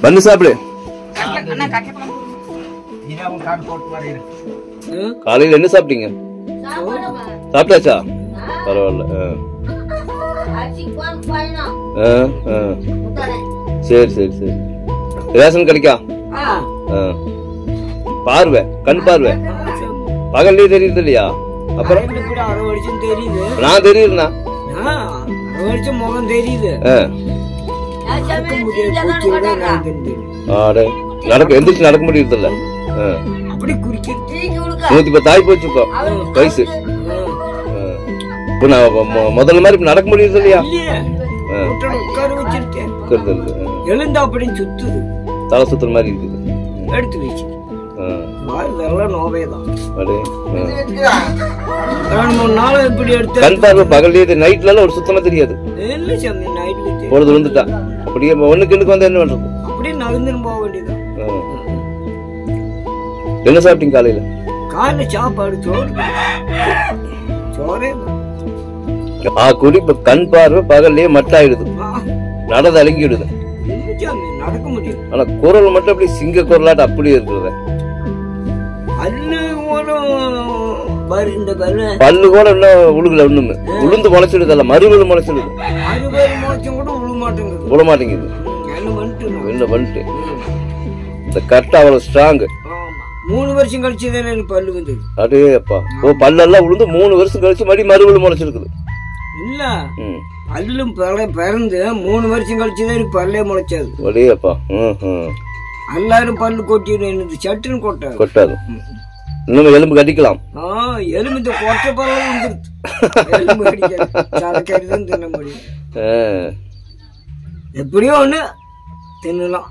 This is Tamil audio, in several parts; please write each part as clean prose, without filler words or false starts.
பண்ணு சாப்பிடு. காலையில என்ன சாப்பிட்டீங்க? சாப்பிட்டாச்சா? பரவாயில்ல. சரி சரி சரி. ரேஷன் கிடைக்கா? பார்வை கண் பார்வை பகல்லே தெரியுது இல்லையா? அப்புறம் நான் தெரியுதுண்ணா. முகம் தெரியுது. நடக்க எந்திரிச்சு நடக்க முடியுது இல்ல. 110 ஆகி போச்சு இப்போ வயசு. முதல்ல மாதிரி இப்ப நடக்க முடியுது இல்லையா? தலை சுத்துற மாதிரி இருக்குது. கண் பார்வை பகல்ல நைட்ல ஒரு சுத்தமா தெரியாது. பொழுது வந்துட்டா அப்படியே ஒண்ணுக்கு இன்னுக்கு வந்து என்ன பண்றது? அப்படியே நகர்ந்து போக வேண்டியது. என்ன சாப்பிட்டீங்க காலையில? காலையில சாப்பாடு சோறு. குறிப்பு கண் பார்வை பகல்லே மட்டாயிடுது, நடந்து அலங்கிடுது. நடக்க முடியும். ஆனா குரல் மட்டும் அப்படி சிங்க குரலாட்ட அப்படியே இருக்குது. பல்லு கூட இன்னும் உழுகுல ஒண்ணுமே உளுந்து முளைச்சிடுது. அல்ல மறுபடியும் முளைச்சிடுது. விட மாட்டேங்குது. என்ன பண்ணிட்டு இந்த கட்ட அவ்வளவு ஸ்ட்ராங். 3 வருஷம் கழிச்சுதான் பல்லு வந்து. அடே அப்பா. ஓ பல்லெல்லாம் உளுந்து 3 வருஷம் கழிச்சு மறுபடியும் முளைச்சிருக்குது. இல்ல பல்லும் பிறந்து 3 வருஷம் கழிச்சுதான் பல்லே முளைச்சாது. அடே அப்பா. எல்லாரும் பல்லு கொட்டிடு சட்டுன்னு கொட்டாது. இன்னும் எலும்பு கட்டிக்கலாம். எலும்பு இந்த கொட்ட பரவாயில்ல தின்ன முடியும். எப்படியோ ஒண்ணு தின்னலாம்.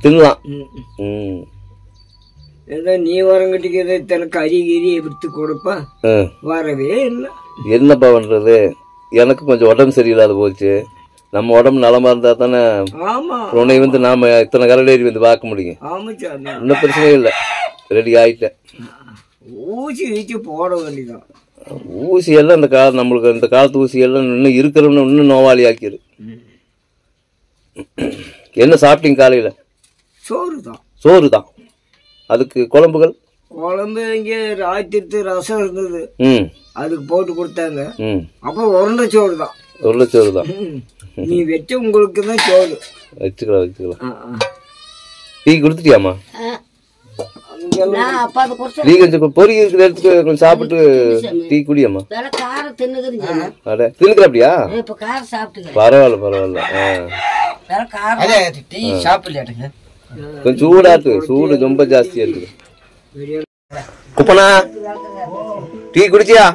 ஏதோ நீ வரங்கட்டிக்கு தனக்கு அரிகிரி எடுத்து கொடுப்பா. வரவே இல்லை. என்னப்பா பண்றது? எனக்கு கொஞ்சம் உடம்பு சரியில்லாத போச்சு. நம்ம உடம்பு நலமா இருந்தா தானே உன்னை வந்து நாம இத்தனை கரடேறி வந்து பார்க்க முடியும். இன்னும் பிரச்சனையே இல்லை. ரெடி ஆயிட்டேன். ஊசி வீச்சு போட வேண்டியதான். ஊசி எல்லாம் இந்த காலம் நம்மளுக்கு இந்த காலத்து ஊசி எல்லாம் இன்னும் இருக்கிறவன்னு இன்னும் நோவாளி ஆக்கிரு. என்ன சாப்பிட்டீங்க காலையில? சோறு தான். அதுக்கு குழம்புகள்? குழம்பு இங்க ராத்திரி ரசம் இருந்தது, அதுக்கு போட்டு கொடுத்தாங்க. அப்ப உருண்டை சோறு தான். நீ வச்ச உங்களுக்கு தான் சோறு. வச்சுக்கலாம். டீ குடுத்துட்டியாமா? நீ கொஞ்சம் பொறி இருக்கிற இடத்துக்கு கொஞ்சம் சாப்பிட்டு டீ குடியாமா? தின்னுக்கிற அப்படியா? பரவாயில்ல. கொஞ்சம் சூடாட்டு. சூடு ரொம்ப ஜாஸ்தியா இருக்குது. குப்பனா டீ குடிச்சியா?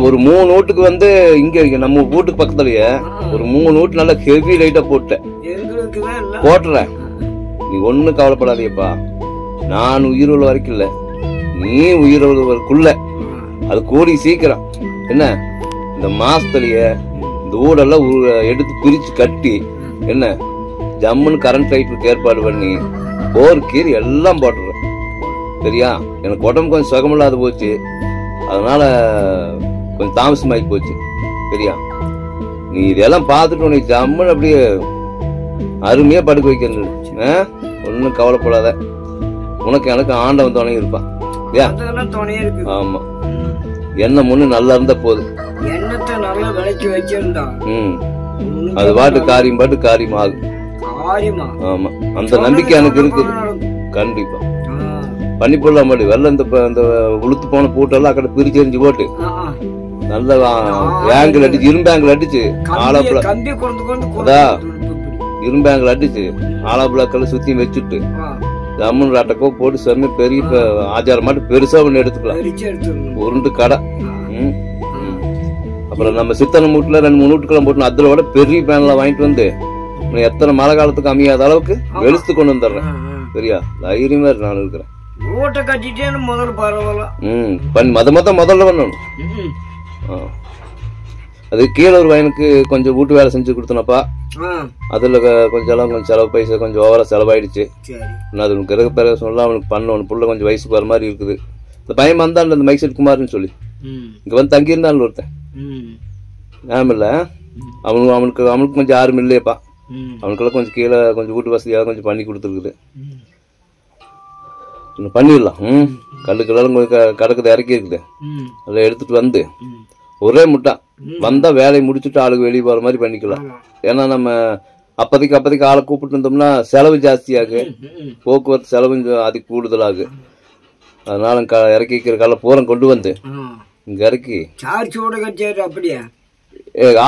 ஒரு 3 வீட்டுக்கு வந்து இங்க நம்ம வீட்டுக்கு பக்கத்துலயே ஒரு 3 வீட்டு நல்லா ஹெவி லைட்டா போட்டுறேன். நீ ஒண்ணு கவலைப்படாதீப்பா. நான் உயிரோட வரைக்கும் இல்ல, நீ உயிரோடுக்குள்ள அது கூடி சீக்கிரம் என்ன இந்த மாசத்துலயே இந்த ஊடெல்லாம் எடுத்து பிரிச்சு கட்டி என்ன ஜம்முன்னு கரண்ட் லைட்டுக்கு ஏற்பாடு பண்ணி போர் கீரி எல்லாம் போட்டுறேன். சரியா? எனக்கு உடம்பு கொஞ்சம் சுகமில்லாத போச்சு, அதனால கொஞ்சம் தாமசமாகி போச்சு. சரியா? நீ இதெல்லாம் பார்த்துட்டு உனக்கு ஜம்முன்னு அப்படியே அருமையா படுக்க வைக்கிறது. ஒன்னும் கவலைப்படாத. உனக்கு எனக்கு ஆண்டவன் துணை இருப்பான். ஆமா, என்ன முன்னு நல்லா இருந்தா போதும். அது பாட்டு காரியம் ஆகும். ஆமா, அந்த நம்பிக்கை எனக்கு இருக்குது. கண்டிப்பா பண்ணி போடலாம். மாடி வெள்ள இந்த உளுத்து போன பூட்டெல்லாம் அக்கட பிரிச்சு எரிஞ்சு போட்டு நல்ல ஆங்கிள் அடிச்சு இரும்பு அடிச்சு ஆலாப்புல இரும்பு ஆங்கிள் அடிச்சு ஆலாப்புலாக்கள் சுத்தி வச்சுட்டு ஜம்முன் ராட்டக்கோ போட்டு செம்ம பெரிய ஆச்சாரம் மாட்டு பெருசா ஒண்ணு எடுத்துக்கலாம். உருண்டு கடை. அப்புறம் நம்ம சித்தனை மூட்டுல 2-3 வீட்டுக்கெல்லாம் போட்டு அதோட பெரிய பேனல வாங்கிட்டு வந்து எத்தனை மழை காலத்துக்கு அமையாத அளவுக்கு வெளுத்து கொண்டு வந்துடுறேன். சரியா? தைரியமா நான் இருக்கிறேன். ஓட்ட கட்டிட்டேன்னு முதல்ல பரவாயில்ல. முதல்ல பண்ணணும். அது கீழே ஒரு வயனுக்கு கொஞ்சம் வீட்டு வேலை செஞ்சு கொடுத்தனப்பா. அதுல கொஞ்சம் செலவு பைசா கொஞ்சம் ஓவரா செலவாயிடுச்சு. அது கிரக பிறகு சொல்ல அவனுக்கு பண்ண புள்ள கொஞ்சம் வயசுக்கு வர மாதிரி இருக்குது. இந்த பையன் வந்தான் இந்த மைசூர் குமார்னு சொல்லி இங்க வந்து தங்கி இருந்தாலும் ஒருத்தன் ஆமில்ல அவனுக்கு கொஞ்சம் யாரும் இல்லையப்பா. அவனுக்கெல்லாம் கொஞ்சம் கீழே கொஞ்சம் வீட்டு வசதியாக கொஞ்சம் பண்ணி கொடுத்துருக்குது. பண்ணிடலாம். கல்லுக்கெல்லாம் கொஞ்சம் கடக்குது இறக்கி இருக்குது. அதில் எடுத்துட்டு வந்து ஒரே முட்டா வந்தா வேலையை முடிச்சுட்டு ஆளுக்கு வெளியே போற மாதிரி பண்ணிக்கலாம். ஏன்னா நம்ம அப்பதைக்கு ஆளை கூப்பிட்டு இருந்தோம்னா செலவு ஜாஸ்தியாகு, போக்குவரத்து செலவு அதுக்கு கூடுதலாகு. அதனால இறக்கி வைக்கிற கால பூரம் கொண்டு வந்து இங்க இறக்கி அப்படியா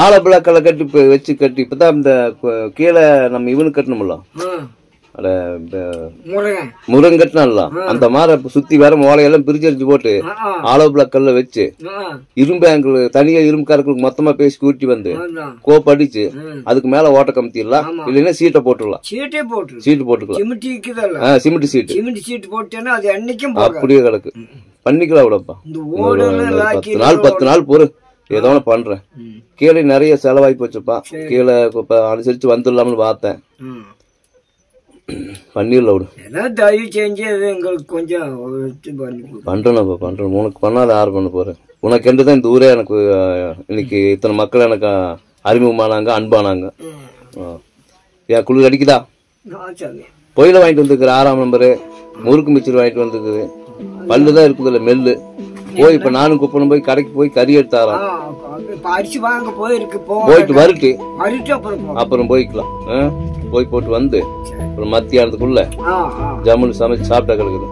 ஆளை பிளாக்கெல்லாம் கட்டி வச்சு கட்டி இப்பதான் இந்த கீழே நம்ம இவனு கட்டணும்ல முருகன் கட்டினால அந்த மாதிரி சுத்தி வேற மோளையெல்லாம் பிரிச்சரிச்சு போட்டு ஆளவு பிளாக்கல்ல வச்சு இரும்பு ஆங்கிள் தனியா இரும்பு காரங்களுக்கு மொத்தமா பேசி கூட்டி வந்து கோப்பு அடிச்சு அதுக்கு மேல ஓட்ட கமித்திடலாம். இல்லைன்னா சீட்டை போட்டுடலாம். சீட்டு போட்டுக்கலாம். சிமெண்ட் சீட்டு அப்படியே கிடக்கு. பண்ணிக்கலாம் விடப்பா. 10 நாள் பொறு ஏதோ பண்றேன். கீழே நிறைய செலவாகி போச்சுப்பா. கீழே அனுசரிச்சு வந்துடலாம்னு பார்த்தேன். பண்ணிடல விடு. பண்றேன். உனக்கு பண்ணாத யாரு பண்ண போறேன். உனக்கு என்றுதான் இந்த ஊரே எனக்கு இன்னைக்கு இத்தனை மக்கள் எனக்கு அறிமுகமானாங்க, அன்பானாங்க. ஏன் குளிர் அடிக்குதா? பொயில வாங்கிட்டு வந்துருக்குற 6ஆம் நம்பரு முறுக்கு மிச்சர் வாங்கிட்டு வந்துருக்குது. பல்லுதான் இருக்குதுல்ல மெல்லு. போய் இப்ப நானும் குப்பனும் போய் கடைக்கு போய் கறி எடுத்தாராம். போயிட்டு வருட்டு அப்புறம் போய்க்கலாம். போய் போட்டு வந்து அப்புறம் மத்தியானத்துக்குள்ள ஜம்முன்னு சமைச்சு சாப்பிட்டா கிடக்குது.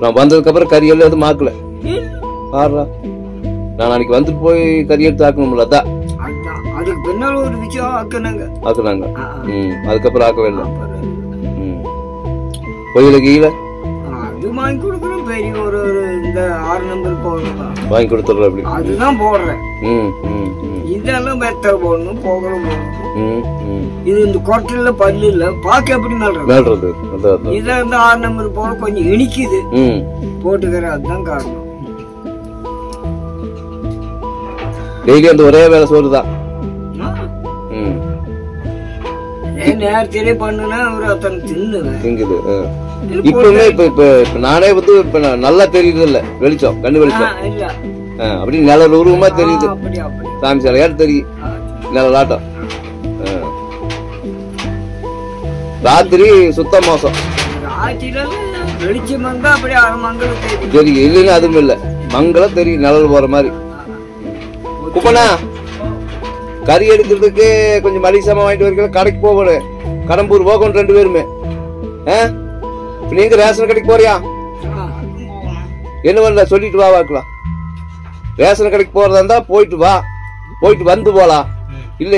நான் வந்ததுக்கு அப்புறம் கறி எல்லாம் எதுவும் மாக்கல. பாடுறா நான் அன்னைக்கு வந்துட்டு போய் கறி எடுத்து ஆக்கணும்ல. அதான் ஆக்குனாங்க. அதுக்கப்புறம் ஆக்கவே இல்லை. பொயில கீழே வாங்கி கொடுக்கணும். பெரிய ஒரு இந்த 6 நம்பர் போகணும் வாங்கி கொடுத்துடுற. அப்படி அதுதான் போடுறேன். இதெல்லாம் மெத்தல் போடணும், போகணும். இது இந்த கொட்டில பல்லு இல்ல பாக்க எப்படி நல்றது. இத இந்த 6 நம்பர் போக கொஞ்சம் இனிக்குது போட்டுக்கிற. அதுதான் காரணம். டெய்லி அந்த ஒரே வேலை சோறுதான். நேரத்திலே பண்ணுனா ஒரு அத்தனை திங்குது. இப்பவுமே இப்ப நானே வந்து இப்ப நல்லா தெரியுது இல்ல வெளிச்சம், கண்ணு வெளிச்சம் அப்படி நிழல் உருவமா தெரியுது. சாமி சிலையாட்டு தெரியும் நிழலாட்டம். ராத்திரி சுத்த மோசம் தெரியும். இல்லைன்னா அதுவும் இல்ல மங்களம் தெரியும் நிழல் போற மாதிரி. குப்பனா கறி எடுக்கிறதுக்கு கொஞ்சம் மளிகை சாமான் வாங்கிட்டு வரைக்கும் கடைக்கு போகணும். கடம்பூர் போகணும் 2 பேருமே. நீங்க ரேஷன் கடைக்கு போறியா? என்ன பண்ணல சொல்லிட்டு வா வாக்கலாம். ரேஷன் கடைக்கு போறதா இருந்தா போயிட்டு வா, போயிட்டு வந்து போலாம். இல்ல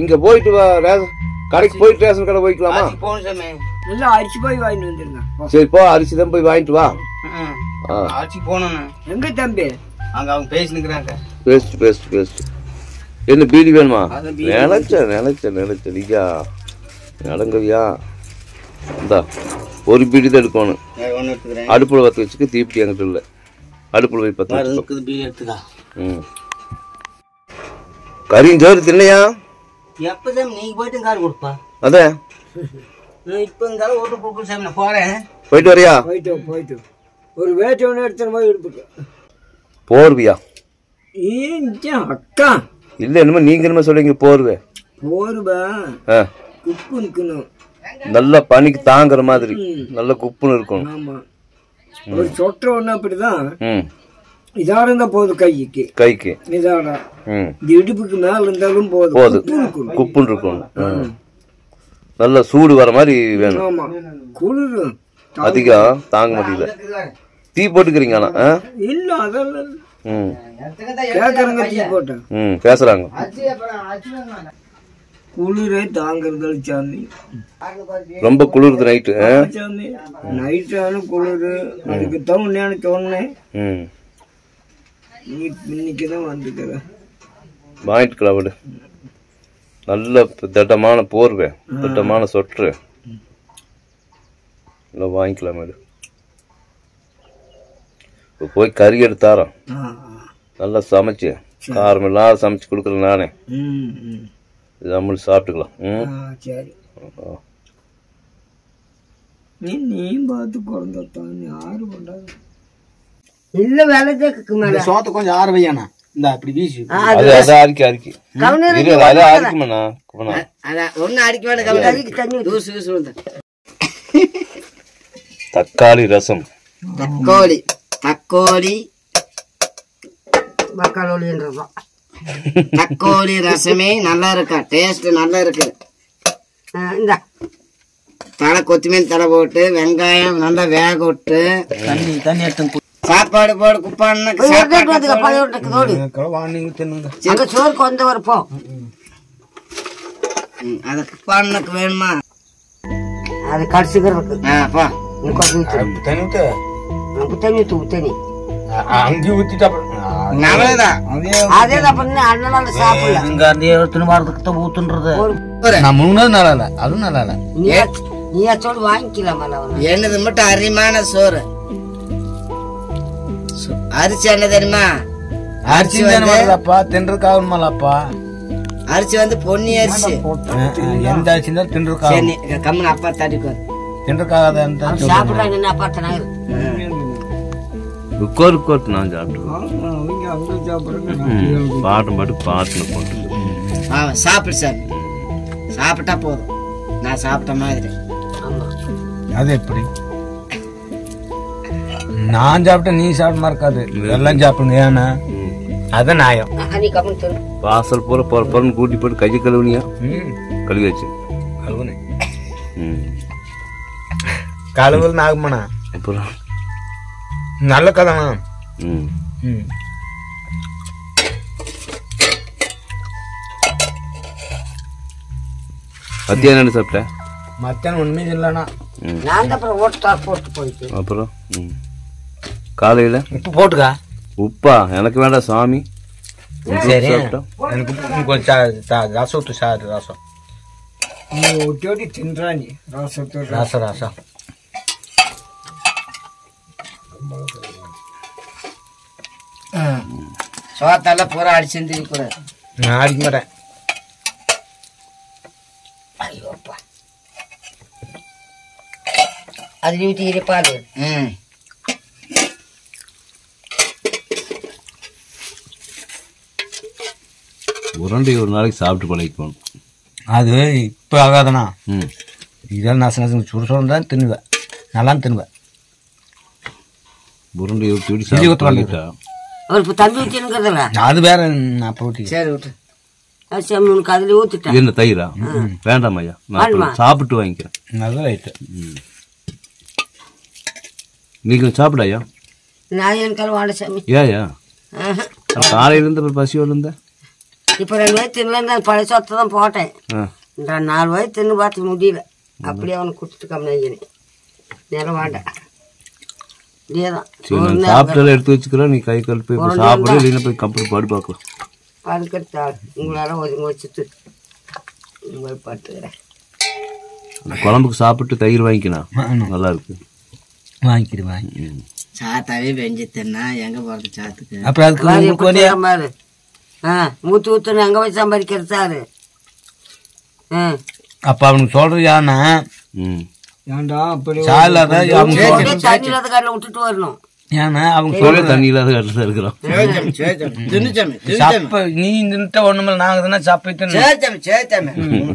இங்க போயிட்டு வா, கடைக்கு போயிட்டு ரேஷன் கடை போய்க்கலாமா? அரிசி போய் வாங்கிட்டு வந்துருங்க. சரி போ, அரிசி தான் போய் வாங்கிட்டு வா. அரிசி போனோம். எங்க தம்பி அங்க அவங்க பேசினுக்குறாங்க. பேஸ்ட் என்ன பீடி வேணுமா? நினைச்ச நீயா நடங்கவியா? இந்தா ஒரு பீடி தான் எடுக்கணும். அடுப்புல பத்து வச்சுக்க. தீப்பிட்டி அங்கிட்ட இல்ல. அடுப்புல போய் பத்து. கறியும் சோறு தின்னையா? எப்பதான் நீங்க போயிட்டு கார் கொடுப்பா. அதே இப்ப இருந்தாலும் ஓட்டு போக்கு சாமி நான் போறேன். போயிட்டு வரியா? போயிட்டு ஒரு வேட்டை ஒன்று எடுத்துட்டு போய் எடுத்துக்க. போர்வியா? அக்கா இல்ல என்னமோ நீங்க என்னமோ சொல்றீங்க. போர்வே குப்பு நிக்கணும். நல்ல பனிக்கு தாங்குற மாதிரி நல்ல குப்புன்னு இருக்கும். ஒரு சொற்ற ஒண்ணு அப்படிதான். இதா இருந்தா போதும் கைக்கு இதாடா. இடுப்புக்கு மேல இருந்தாலும் போதும் குப்புன்னு இருக்கும். நல்ல சூடு வர மாதிரி வேணும். குளிர் அதிகம் தாங்க முடியல. தீ போட்டுக்கிறீங்க? ஆனா இல்ல அதெல்லாம் கேக்குறாங்க. தீ போட்டேன் பேசுறாங்க. குளிரே தாங்கிறது சாமி. ரொம்ப குளிர்து நைட்டு. நைட்டான குளிர். அதுக்கு தான் சொன்னேன். இன்னைக்குதான் வந்துக்கிற வாங்கிட்டுக்கலாம் விடு. நல்ல திட்டமான போர்வை, திட்டமான சொற்று வாங்கிக்கலாம் விடு. போய் கறி எடுத்தாரோம் நல்லா சமைச்சு காரம் எல்லாம் சமைச்சு கொடுக்குறேன் நானே. நம்மளும் சாப்பிட்டுக்கலாம். சரி, நீயும் பார்த்து குழந்தான் யாரு கொண்டாது இல்ல வேலை சோத்த கொஞ்சம் ஆறு வையானா இந்த அப்படி வீசி தக்காளி ரசம். தக்காளி ரசமே நல்லா இருக்கா, டேஸ்ட் நல்லா இருக்கு. இந்த தலை கொத்தமல்லி தலை போட்டு வெங்காயம் நல்லா வேக விட்டு தண்ணி எடுத்து சாப்பாடு போடு குப்பான்னு சோறு கொஞ்சம் வரப்போம். அது குப்பானுக்கு வேணுமா அது கடிச்சுக்கிறதுக்கு தண்ணி தண்ணி அங்கே ஊத்திட்டு என்னது மட்டும் அருமையான சோறு. அரிசி என்ன தெரியுமா? அரிசி அரிசி வந்து பொன்னி அரிசி. எந்த அரிசி கம்மன் அப்பா தடிக்கும் சாப்பிடுறாங்க. அப்பா தனாங்க நான் சாப்பிடு சார், சாப்பிட்டா போதும். நான் சாப்பிட்ட மாதிரி. அது எப்படி நான் சாப்பிட்ட நீ சாப்பிட்ட மாதிரி இருக்காது, எல்லாம் சாப்பிடுங்க. ஏன்னா அதான் நியாயம். வாசல் போற பொறன்னு கூட்டி போட்டு கை கழுவுனியா? கழுவி வச்சு கழுவல் நாகமாண்ணா அப்புறம் நல்ல கதைண்ணா. மத்தியானம் என்ன சாப்பிட்ட? மத்தியானம் உண்மை இல்லைண்ணா. அப்புறம் காலையில உப்பு போட்டுக்கா. உப்பா? எனக்கு வேண்டாம் சாமி. சரி, எனக்கு கொஞ்சம் ரசம் ஊத்து சார். ரசம் ஒட்டி தின்றானி ரசம் ரசம் சோத்தால பூரா அடிச்சு கூட நான் அடிக்க மாட்டேன். ஐயோப்பா அது ஊற்றி இருப்பாரு. உருண்டை ஒரு நாளைக்கு சாப்பிட்டு பழகிக்கணும். அது இப்போ ஆகாதண்ணா. இதெல்லாம் நச நசம் சுடு சுடம் தான் தின்னுவேன், நல்லா தின்னுவேன். உருண்டை அது வேற. அப்போ ஊற்றி சரி விட்டு அதுல ஊத்திட்டேன். என்ன தயிரா? வேண்டாம் ஐயா, நான் சாப்பிட்டு வாங்கிக்கிறேன். அதுதான் ரைட்டு. நீங்க சாப்பிட ஐயா. நான் எனக்கு வாட சாமி. ஏயா காலையில இருந்து பசியோட இருந்த? இப்ப 2 வயசு தின்னல, பழைய சொத்தை தான் போட்டேன். 4 வயசு தின்னு பார்த்து முடியல. அப்படியே அவனுக்கு கொடுத்துட்டு கம்மியாகினே நேரம் வாண்டேன். சாப்பிட்டு எடுத்து வச்சுக்கிறேன். நீ கை கழுப்பி சாப்பிடு, இல்லைன்னா போய் கம்பெனி பாடு பார்க்கலாம். படுக்கிறதா உங்களால ஒதுங்க வச்சுட்டு பட்டுக்கிறேன். குழம்புக்கு சாப்பிட்டு தயிர் வாங்கிக்கணும், நல்லா இருக்கு. வாங்கிக்கிறேன். சாத்தாவே வெஞ்சு தின்னா எங்க போறது சாத்துக்கு? அப்புறம் அதுக்கு மூத்து ஊத்துன்னு எங்க போய் சம்பாதிக்கிறது சாரு? அப்ப அவனுக்கு சொல்றது யாருன்னா விட்டுட்டு வரணும். ஏன்னா அவங்க சொல்ற தண்ணி இல்லாத காட்டுல இருக்கிறோம். நீ நின்றுட்ட ஒண்ணுமே நாங்க தானே சாப்பிட்டு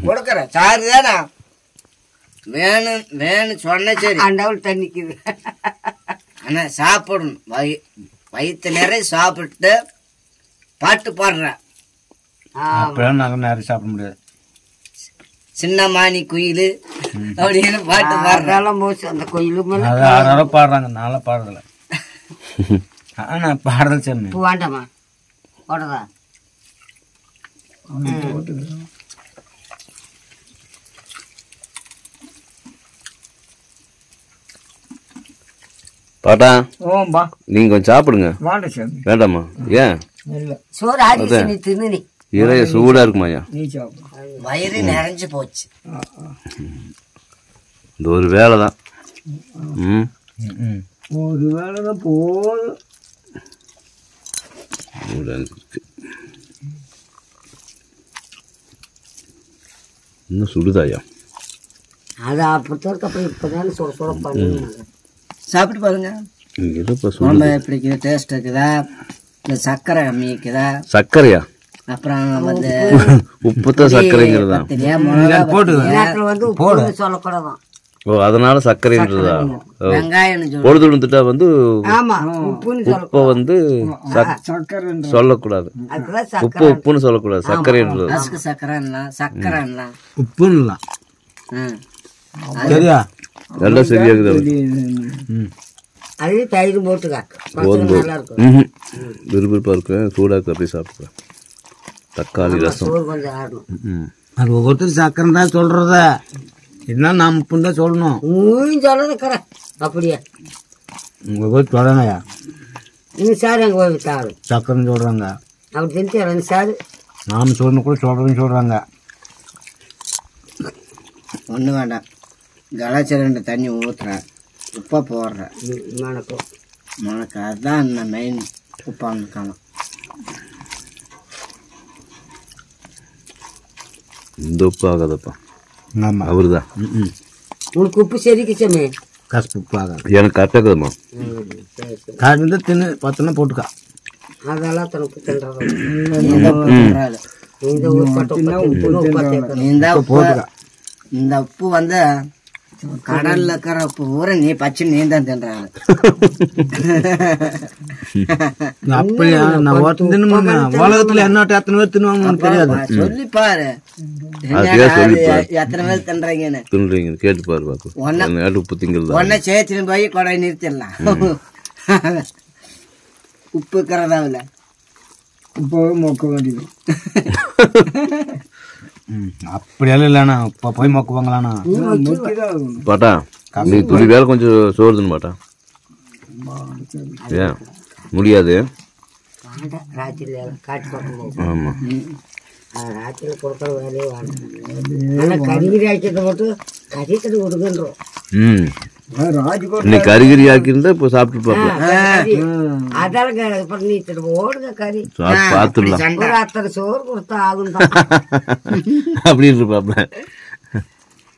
கொடுக்கறேன். சாரு தானா வேணும் வேணும் சொன்ன சரி. அண்டவுள் தண்ணிக்குது. ஆனா சாப்பிடணும், வயிற்று நிறைய சாப்பிட்டு பாட்டு பாடுறேன். நாங்க நிறைய சாப்பிட முடியாது. சின்ன மானி குயிலு அப்படின்னு பாட்டு பாடுறாலும் போச்சு. அந்த கோயிலு பாடுறாங்க, நாள பாடுறதில்ல. ஆனா பாடுறது சாமி வேண்டாமா போடுறதா? பாட்டா நீங்க கொஞ்சம் சாப்பிடுங்க. வேண்டாமா? ஏன் சோறு ஆடிச்சு நீ தின்னு. நீ இறைய சூடா இருக்குமாயா? வயிறு நிறைஞ்சு போச்சு. இந்த ஒரு வேலைதான். ஒரு வேலைதான் போதும். இன்னும் சுடுதாயா? அது அப்படித்தான் இருக்கு. அப்புறம் இப்போதானே சுட சுட பண்ணுங்க. சாப்பிட்டு பாருங்க. குழம்பு எப்படி இருக்குது? டேஸ்ட் இருக்குதா? இந்த சர்க்கரை கம்மி இருக்குதா? சர்க்கரையா? அப்புறம் வந்து உப்புத்தான் சர்க்கரைங்கிறதா? சொல்லக்கூடாதான். ஓ, அதனால சர்க்கரைன்றதா? வெங்காயம் பொழுது விழுந்துட்டா வந்து உப்பை வந்து சொல்லக்கூடாது. உப்புன்னு சொல்லக்கூடாது, சர்க்கரைன்றது. சர்க்கரை உப்புன்னு சரியா? எல்லாம் சரியா இருக்குது. அது தயிர் போட்டுக்கா. விறுவிறுப்பா இருக்கு, சூடாக்கு அப்படியே சாப்பிட்டுக்கலாம். தக்காளி ரசம் கொஞ்சம் ஆடணும். அது ஒவ்வொருத்தரும் சக்கரை தான் சொல்றத. என்ன நான் உப்புன்னு தான் சொல்லணும். சொல்றது அப்படியே உங்க போய் சொல்லணையா? இன்னும் சார் அங்கே போய் விட்டாரு சக்கரைன்னு சொல்றாங்க. அப்படி தெரிஞ்சு சார் நாம சொல்லணும் கூட சொல்றதுன்னு சொல்றாங்க. ஒன்றும் வேண்டாம். கலாச்சார 2 தண்ணி ஊற்றுறேன், உப்பை போடுறேன். மணக்கு அதுதான் மெயின். உப்பான்னு காணும். இந்த உப்பு ஆகாதப்பா. ஆமா, அவருதான். உனக்கு உப்பு சரிக்குச்சமே? கசப்பு உப்பு ஆகாது. எனக்கு கரெக்டாக்குதுமா. காய்ந்து தின்னு 10 போட்டுக்கா. அதெல்லாம் தனக்கு தின்றது. இந்த உப்பு வந்து கடல்ல இருக்கிற உப்பு ஊற நீ பச்சை நீ தான் தின்றாங்க. அப்படியா? நான் ஒருத்தன் தின்னு உலகத்துல என்ன எத்தனை பேர் தின்னுவாங்க தெரியாது. சொல்லி பாரு எத்தனை பேர் தின்றாங்கன்னு. கேட்டு பாரு. உப்பு திங்கிறது உடனே சேர்த்துன்னு போய் கொடை நிறுத்திடலாம். உப்பு இருக்கிறதாவில் உப்பு மொக்க வேண்டியது. அப்படியெல்லாம் இல்லண்ணா. இப்ப போய் மொக்குவாங்களாண்ணா? பாட்டா நீ துளி வேலை கொஞ்சம் சோறுதுன்னு பாட்டா. ஏன் முடியாது? ஆமா, ராத்திரியில் கொடுக்குற வேலையே வேணும். ஆனால் கறிகிரி ஆக்கியதை மட்டும் கறி கறி கொடுக்குன்றோம். நீ கறிகிரி ஆக்கியிருந்தா இப்போ சாப்பிட்டு பார்க்கலாம். அதால நீ ஓடுங்க கறி பார்த்துடலாம். ஒரு அத்தனை சோறு கொடுத்தா ஆகும். அப்படின்னு இருப்பாப்ல.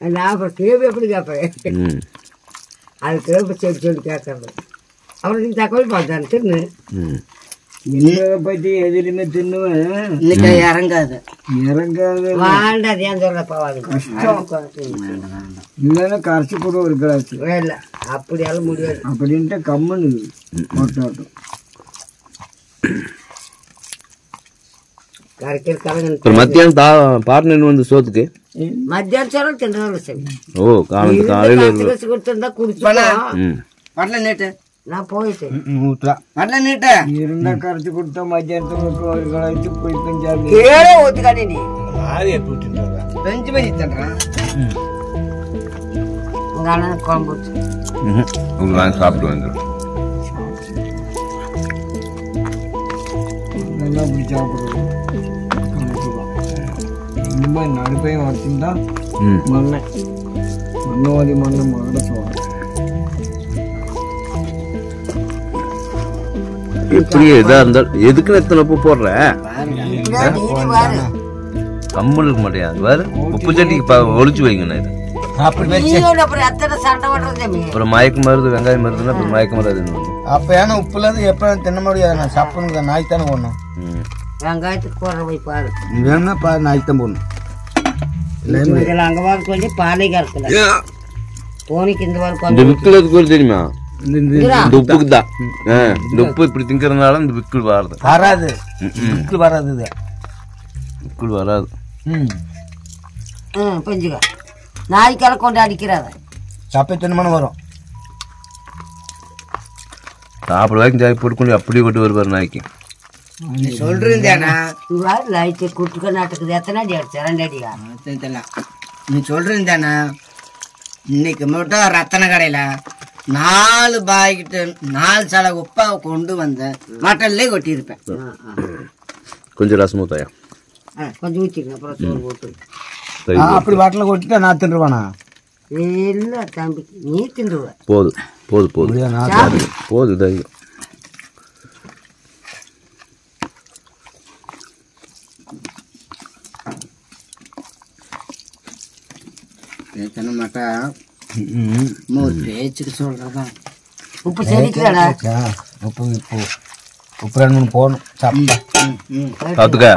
நான் அப்புறம் கேள்வி எப்படி கேட்பேன்? அது கேள்வி சொல்லி சொல்லி கேட்கறது. அப்புறம் நீ தகவல் பார்த்தாரு தின்னு. பற்றி எதுலையுமே தின்னுவேன். இன்னைக்கு இறங்காது இறங்காது. வேண்டாது. ஏன் சொல்லப்பா? இல்லைன்னா கரைச்சி கூட ஒரு கிளாஸ் இல்லை. அப்படியாலும் முடியாது. அப்படின்ட்டு கம்முன்னு மொட்டாட்டம் கரைக்கிற. மத்தியானம் பார்ட்னர் வந்து சோத்துக்கு மத்தியானம் சொல்ல தின்றாலும் சரி. ஓ, காலையில் கொடுத்துருந்தா குடிச்சோம். வரல நேற்று நான் போயிட்டேன். வரல நீட்ட இருந்தா கரைச்சி கொடுத்தா மத்தியானத்துக்கு ஒரு கலாய்ச்சி போய் பெஞ்சாரு. ஏழை ஊத்துக்கானே நீ பெஞ்சு பண்ணி தர்றான். உங்க அண்ணன் குழம்பு சாப்பிட்டு வந்துடும். நல்லா அப்படி சாப்பிடுறது. இந்த மாதிரி நடுப்பையும் வச்சுருந்தா மண்ணை மண்ணவாதி மண்ணை மகட சோறு. எப்படியே இதா இருந்தாலும் எதுக்கு எத்தனை உப்பு போடுற? கம்மல் இருக்க மாட்டேன். வேறு உப்பு சட்டிக்கு ஒழிச்சு வைங்கண்ணா. இது அப்புறம் மயக்கம் மருந்து வெங்காயம் மருந்துன்னா அப்புறம் மயக்கம் மருந்து. அப்ப ஏன்னா உப்புல இருந்து எப்ப தின்ன முடியாது. சாப்பிடுங்க. நாய்க்கு தானே போடணும். வெங்காயத்துக்கு போடுற போய் பாரு. வேணும்னா நாய்க்கு தான் போடணும். அங்க வாங்க கொஞ்சம் பாலை கறக்கல போனிக்கு. இந்த விற்கிறதுக்கு ஒரு தெரியுமா? இந்த உப்புக்கு தான். இந்த உப்பு இப்படி திங்கிறதுனால இந்த விக்குள் வராது. வராது. விக்குள் வராது. இது விக்குள் வராது. பெஞ்சுக்க நாய்க்கால கொண்டு அடிக்கிறாத சப்பை தினமான வரும். சாப்பிட வாய்க்கு ஜாய் போட்டு அப்படியே கொண்டு வருவார் நாய்க்கு. சொல்றீங்கண்ணா லைட்டு குட்டுக்க நாட்டுக்குது. எத்தனை அடி அடிச்சு? 2 அடியா? நீ சொல்றீங்கண்ணா இன்னைக்கு மட்டும் ரத்தன கடையில 4 பாய்கிட்ட 4 சலை உப்பா கொண்டு வந்த மட்டன்லே கொட்டியிருப்பேன். கொஞ்சம் ரசம் ஊத்தாயா? கொஞ்சம் ஊற்றிங்க. அப்புறம் சோறு போட்டு அப்படி வாட்டில் கொட்டிட்டா நான் தின்றுவானா? இல்லை தம்பி, நீ தின்றுவ. போதும் போதும் போதும் போதும் தைரியம். பேசன மாட்டா ஒரு பேச்சுக்கு சொல்றதான். உப்பு சரிக்கடா. உப்பு இப்போ உப்பு 2-3 போடணும். பாத்துக்க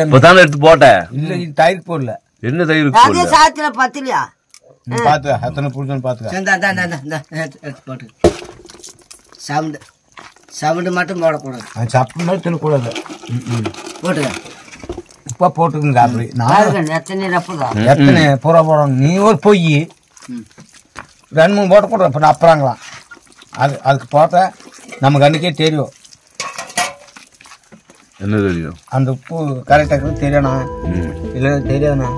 இப்பதானே எடுத்து போட்டேன். இல்ல இது தயிர் போடல. என்ன தயிர் அதே சாத்துல பத்தலையா? பாத்துக்க அத்தனை புடிச்சோன்னு பாத்துக்க. போட்டு சவுண்டு மட்டும் போடக்கூடாது. சப்பு மாதிரி தின்னக்கூடாது. போட்டுக்க உப்பா போட்டுக்குங்க. அப்படி எத்தனை பூரா போடணும். நீ ஒரு பொய் 2-3 போட்ட கூட இப்போ அப்புறாங்களாம். அதுக்கு போட்ட நம்ம கண்ணுக்கே தெரியும். என்ன தெரியும்? அந்த உப்பு கரெக்டாக தெரியணா இல்லை தெரியாதுண்ணா.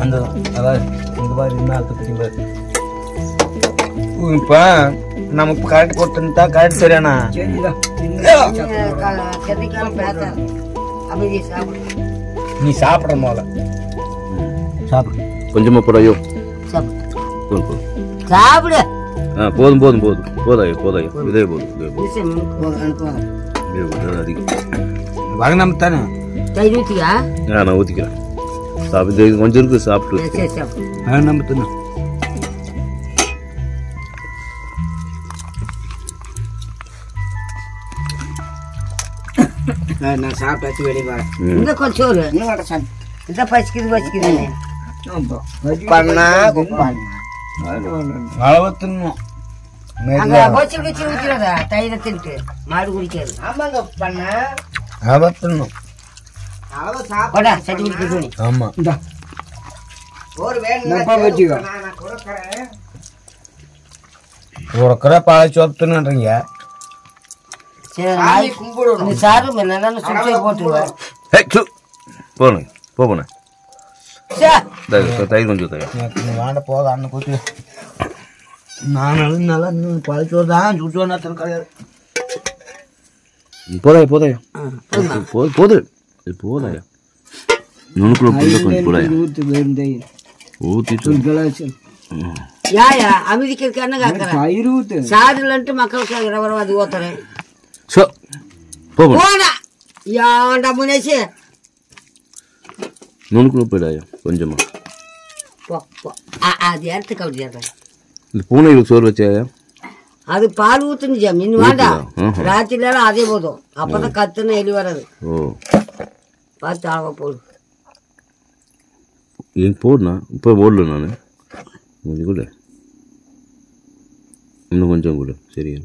அந்த அதாவது இந்த மாதிரி இருந்தால் இப்போ நம்ம இப்போ கரெக்ட் போட்டுருந்தா கரெக்ட் தெரியாண்ணா. நீ சாப்பிட போல சாப்பிடு. கொஞ்சமா போடாயோ. சாப்பிடு. போதும் போதும் போதும் போதாயோ போதாயோ. இதே போதும் அதிகம் வகனம் தானே. தயிர் ஊற்றியா? நான் ஊற்றிக்கிறேன். சாப்பிட்டு கொஞ்சம் இருக்கு சாப்பிட்டு நம்ம தின்னு. நான் சாப்பிட்டாச்சு வெளியே வரேன். இந்த கொஞ்சம் சோறு இன்னும் வர சாமி. இந்த பசிக்குது பண்ணா அளவு தின்னும். வச்சு ஊற்றிடாதா தயிரை தின்ட்டு மாடு குடிக்காது. ஆமாங்க பண்ண அளவு தின்னும். சாப்பாடா சட்டி குடிக்கணும். ஆமா ஒரு வச்சுக்கோ. உடக்கிற பாலை சோத்துன்றீங்க. சாரு நல்லா சுற்றி போட்டுருவேன். போனேன் தயிர் கொஞ்சம் தயிர் வேண்ட போத அண்ணன் கூட்டி நான் நல்லா பாலிச்சோறு தான் சுற்றுவா கிடையாது. போதாயா போதாயா போது போதாயா. நுணுக்குள்ள கொஞ்சம் போதாயா ஊத்திட்டு யாயா அமெரிக்கருக்கு என்ன கேட்கறேன். சாருலன்ட்டு மக்களுக்கு அது ஓத்துறேன். ஏன்டா முனேஷ் நுணுக்குள்ள போயிடாயா கொஞ்சமா. அது இடத்துக்கு அப்படி இந்த பூனைகளுக்கு சோறு வச்சாயா? அது பால் ஊத்துனுச்சா மீன் வேண்டாம். ராத்திரில அதே போதும். அப்பதான் கத்துன்னு எலி வராது. பார்த்து ஆக போடு. போடுண்ணா இப்போ போடல நான் கொஞ்சம் கூட இன்னும் கொஞ்சம் கூட சரியா.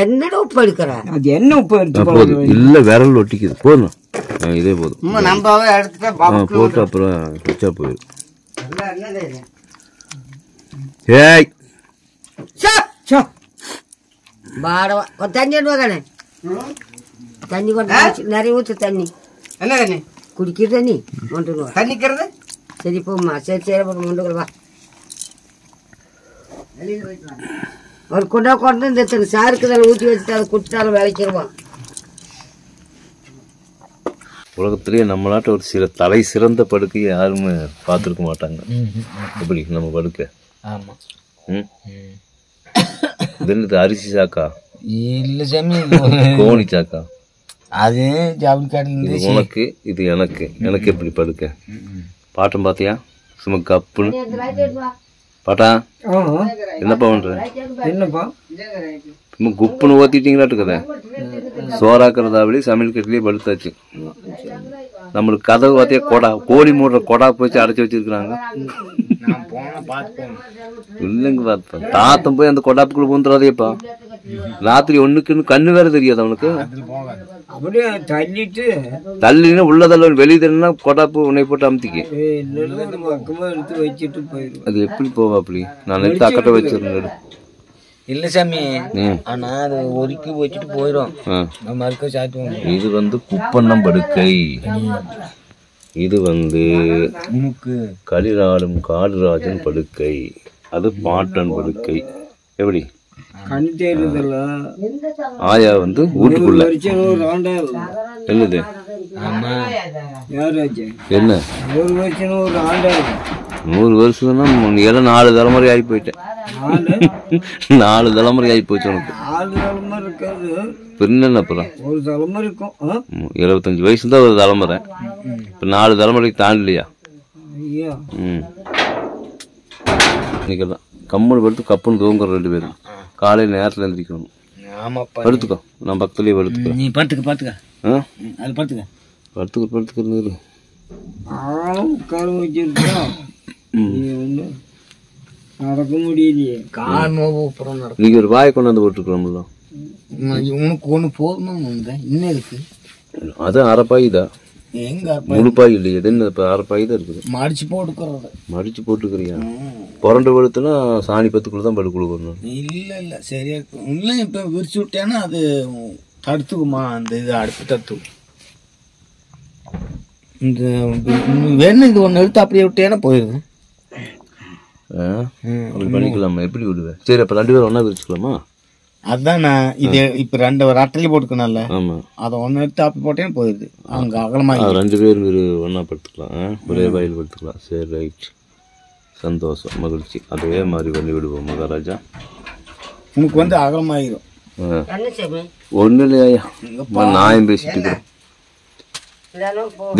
என்னடா உப்பு எடுக்கிற? அது என்ன உப்பு போதும் இல்ல விரல் ஒட்டிக்குது. போதும் இதே போதும் போட்டு அப்புறம் வச்சா போயிடும். ஏய் தண்ணி எடுவானே. தண்ணி கொண்டு நிறைய ஊத்து. தண்ணி என்ன தண்ணி? குடிக்கிற தண்ணி கொண்டு தண்ணிக்கிறது. சரி போம்மா. சரி சரி கொண்டு வா. ஒரு குண்டா கொண்டு இந்த சாருக்கு தான் ஊற்றி வச்சுட்டு அதை குடிச்சாலும் விளைக்கிடுவான். உலகத்திலேயே நம்மளாட்ட ஒரு சில தலை சிறந்த படுக்கையை யாருமே பார்த்துருக்க மாட்டாங்க. எப்படி நம்ம படுக்கை? ஆமா. இது அரிசி சாக்கா இல்ல சாமி, கோணி சாக்கா. அது ஜவுளிக்காடு. உனக்கு இது எனக்கு எனக்கு எப்படி படுக்க? பாட்டம் பாத்தியா சும்மா கப்புன்னு. பாட்டா என்னப்பா பண்ற? என்னப்பா சும்மா குப்புன்னு ஓத்திட்டீங்களாட்டுக்குதே. சோறாக்குறதா அப்படி சமையல் கட்டிலேயே படுத்தாச்சு. நம்மளுக்கு கதவு பார்த்தியா கொடா கோழி மூடுற கொடா போச்சு அடைச்சி வச்சிருக்கிறாங்க. இல்லைங்க பார்த்தேன் தாத்தம் போய் அந்த கொடாப்புக்குள்ள பூந்துடாதேப்பா. ராத்திரி ஒண்ணுக்குன்னு கண்ணு வேற தெரியாது அவனுக்கு. அப்படியே தள்ளிட்டு தள்ளினா உள்ளதல்ல வெளியே தள்ளினா கொடாப்பு உன்னை போட்டு அமுத்திக்கு. எடுத்து வச்சுட்டு போயிடும். அது எப்படி போவா அப்படி? நான் எடுத்து அக்கட்ட வச்சிருந்தேன். இல்ல சாமி, ஆனா அது ஒதுக்கி வச்சுட்டு போயிடும். மறுக்க சாத்துவோம். இது குப்பண்ணம் படுக்கை. இது களிராடும் காடுராஜன் படுக்கை. அது பாட்டன் படுக்கை. எப்படி ஆயா வீட்டுக்குள்ள என்னது என்ன 100 வருஷம்னா 4 தலைமுறை ஆகி போயிட்டேன். 4 தலைமுறை ஆகி போச்சு உனக்கு. என்ன அப்புறம் 25 வயசு தான் ஒரு தலைமுறை. இப்ப 4 தலைமுறைக்கு தாண்டலையா? ஐயோ இன்னைக்கெல்லாம் கம்மல் படுத்து கப்புன்னு தூங்குற 2 பேரும் காலையில் நேரத்தில் எழுந்திரிக்கணும். ஆமாப்பா படுத்துக்கோ, நான் பக்கத்துலேயே படுத்துக்கிறேன். நீ படுத்துக்க அது படுத்துக்கிறது உட்கார வச்சிருக்கோம். நடக்க முடியலையே, கால் நோவு அப்புறம் நடக்கும். நீங்கள் ஒரு வாயை கொண்டாந்து போட்டுருக்கோம்ல, உனக்கு ஒன்று போதுமா இன்னும் இருக்கு. அது அரைப்பாய் தான், எங்க முழுப்பாய் இல்லையே, இது என்ன இப்போ அரைப்பாய் தான் இருக்குது. மடிச்சு போட்டுக்கிறது. மடிச்சு போட்டுக்கிறியா? புரண்டு படுத்துனா சாணி பத்துக்குள்ள தான் படு கொடுக்கணும். இல்லை சரியா இருக்கும். இல்லை இப்போ விரிச்சு விட்டேன்னா அது தடுத்துக்குமா, அந்த இது அடுப்பு தடுத்துக்கும். இந்த வேணும் இது ஒன்று எடுத்து அப்படியே விட்டேன்னா போயிடுது. அப்படி பண்ணிக்கலாமா? எப்படி விடுவேன்? சரி, அப்போ 2 பேரும் ஒன்றா விரிச்சுக்கலாமா? அதுதான் நான் இது இப்போ 2 அட்டையில போட்டுக்கணும்ல. ஆமாம், அதை ஒன்று எடுத்து அப்படி போட்டேன்னு போயிடுது. அங்கே அகலமாக 2 பேரும் ஒன்றா படுத்துக்கலாம், ஒரே வாயில் படுத்துக்கலாம். சரி, ரைட், சந்தோஷம், மகிழ்ச்சி. அதே மாதிரி பண்ணி விடுவோம் மகாராஜா. உனக்கு வந்து அகலமாயிரும். ஒன்றும் இல்லையா, நான் பேசிட்டு இருக்கிறேன்.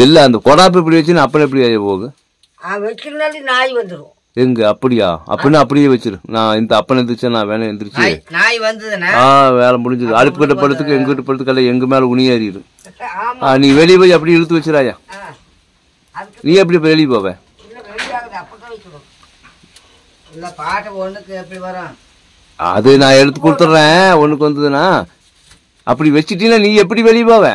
இல்லை, அந்த கொடாப்பு இப்படி வச்சு அப்புறம் எப்படி ஆயா போகு வச்சிருந்தாலும் நாய் வந்துடும். எங்க அப்படியா? அப்படின்னா அப்படியே வச்சிரு. நான் இந்த அப்பனை எந்திரிச்சா நான் வேணா எந்திரிச்சு நாய் வந்ததுன்னா வேலை முடிஞ்சது. அடுப்பு கிட்ட படுத்துக்கு எங்க கிட்ட படுத்துக்கல, எங்க மேல உனியாறிடு. நீ வெளியே போய் அப்படி இழுத்து வச்சிராயா. நீ எப்படி வெளியே போவ? அது நான் எடுத்து கொடுத்துட்றேன். ஒண்ணுக்கு வந்ததுன்னா அப்படி வச்சிட்டீங்கன்னா நீ எப்படி வெளியே போவ?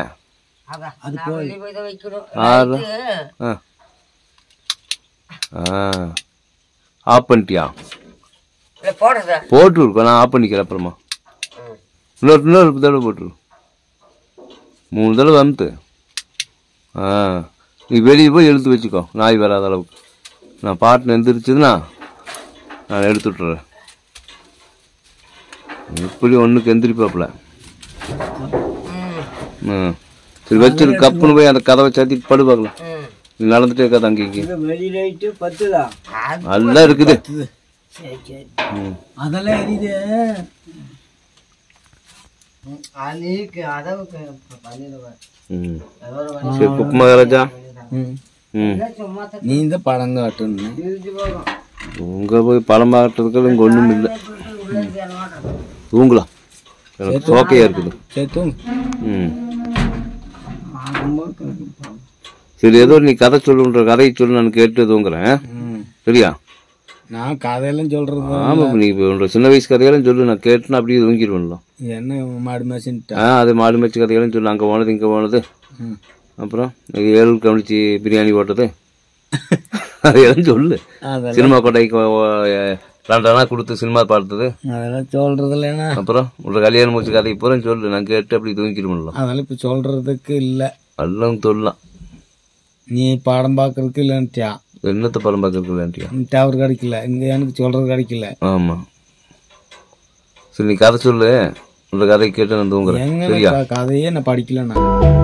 ஆஃப் பண்ணிட்டியா? போட்டு இருக்கோம், நான் ஆஃப் பண்ணிக்கிறேன். அப்புறமா இன்னொரு தடவை போட்டுரு. 3 தடவை அமுத்து. நீ வெளியே போய் எடுத்து வச்சுக்கோ, நாய் வராத அளவுக்கு. நான் பாட்டு எந்திரிச்சதுன்னா நான் எடுத்து விட்டுறேன். எப்படி ஒன்றுக்கு எந்திரிப்பாப்புல. சரி, வச்சிரு. கப்புன்னு போய் அந்த கதவை சாத்திட்டு படு பார்க்கலாம். நீ நடந்துட்டே இருக்காது அங்கேயும் நல்லா இருக்குது. அதெல்லாம் எரியுது. சரி, குக் மகாராஜா, நீ இந்த பழம் காட்டுன்னு உங்க போய் பழம் காட்டுறதுக்கு இங்கே ஒன்றும் இல்லை. தூங்கலாம், எனக்கு சோக்கையா இருக்குது. சரி தூங்கு. சரி, ஏதோ நீ கதை சொல்லுன்ற கதையை சொல்லு, நான் கேட்டு தூங்குறேன். சரியா? நான் கதையெல்லாம் சொல்றது. ஆமா, நீ இப்போ சின்ன வயசு கதையெல்லாம் சொல்லு, நான் கேட்டுனா அப்படியே தூங்கிடுவேன்ல. என்ன மாடு மேய்ச்சின்ட்டு? அது மாடு மேய்ச்சி கதையெல்லாம் சொல்லு. அங்கே போனது இங்கே போனது, அப்புறம் 7 கவனிச்சு பிரியாணி போட்டது, அதெல்லாம் சொல்லு. சினிமா கொட்டைக்கு 2 கொடுத்து சினிமா பார்த்தது, அதெல்லாம் சொல்றது இல்லைன்னா. அப்புறம் உள்ள கல்யாணம் முடிச்சு கதைக்கு பூரா சொல்லு, நான் கேட்டு அப்படி தூங்கிடுவேன்ல. அதெல்லாம் இப்போ சொல்றதுக்கு இல்லை. எல்லாம் சொல்லலாம். நீ படம் பார்க்கறதுக்கு இல்லைன்ட்டியா? என்னத்த படம் பார்க்கறதுக்கு இல்லைன்ட்டியா? டவர் கிடைக்கல இங்கே, எனக்கு சொல்றது கிடைக்கல. ஆமாம், சரி, நீ கதை சொல்லு. உள்ள கதையை கேட்டு நான் தூங்குறேன். சரியா? கதையே நான் படிக்கல. நான்